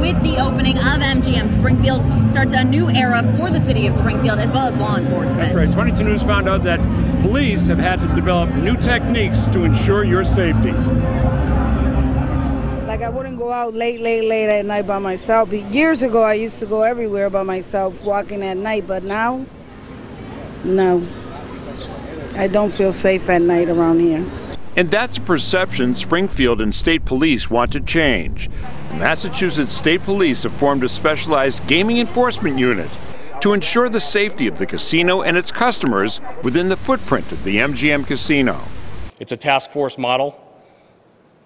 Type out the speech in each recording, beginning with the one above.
with the opening of MGM Springfield starts a new era for the city of Springfield as well as law enforcement. That's right. 22 News found out that police have had to develop new techniques to ensure your safety. Like, I wouldn't go out late at night by myself. Years ago, I used to go everywhere by myself, walking at night, but now, no. I don't feel safe at night around here. And that's a perception Springfield and state police want to change. The Massachusetts State Police have formed a specialized gaming enforcement unit to ensure the safety of the casino and its customers within the footprint of the MGM Casino. It's a task force model.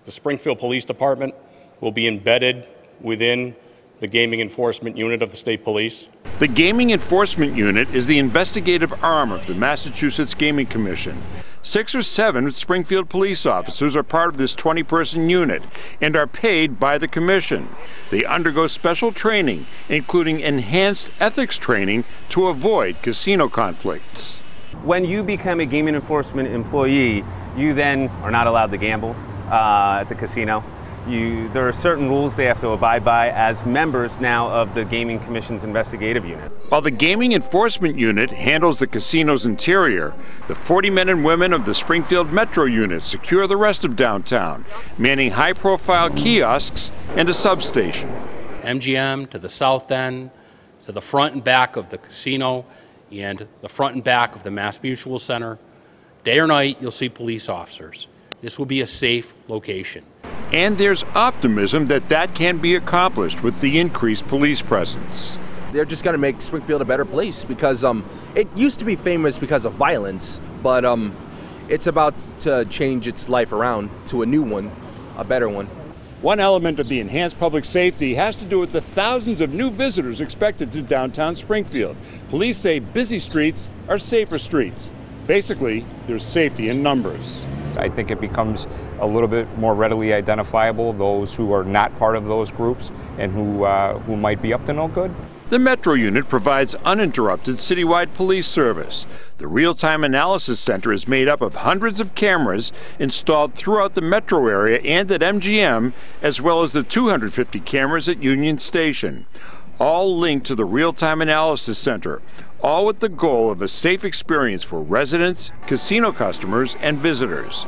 The Springfield Police Department will be embedded within the Gaming Enforcement Unit of the State Police. The Gaming Enforcement Unit is the investigative arm of the Massachusetts Gaming Commission. 6 or 7 Springfield police officers are part of this 20-person unit and are paid by the commission. They undergo special training, including enhanced ethics training to avoid casino conflicts. When you become a gaming enforcement employee, you then are not allowed to gamble at the casino. There are certain rules they have to abide by as members now of the Gaming Commission's investigative unit. While the Gaming Enforcement Unit handles the casino's interior, the 40 men and women of the Springfield Metro Unit secure the rest of downtown, manning high-profile kiosks and a substation. MGM to the south end, to the front and back of the casino, and the front and back of the Mass Mutual Center. Day or night, you'll see police officers. This will be a safe location. And there's optimism that that can be accomplished with the increased police presence. They're just going to make Springfield a better place because it used to be famous because of violence, but it's about to change its life around to a new one, a better one. One element of the enhanced public safety has to do with the thousands of new visitors expected to downtown Springfield. Police say busy streets are safer streets. Basically, there's safety in numbers. I think it becomes a little bit more readily identifiable, those who are not part of those groups and who might be up to no good. The Metro Unit provides uninterrupted citywide police service. The Real-Time Analysis Center is made up of hundreds of cameras installed throughout the metro area and at MGM, as well as the 250 cameras at Union Station, all linked to the Real-Time Analysis Center, all with the goal of a safe experience for residents, casino customers, and visitors.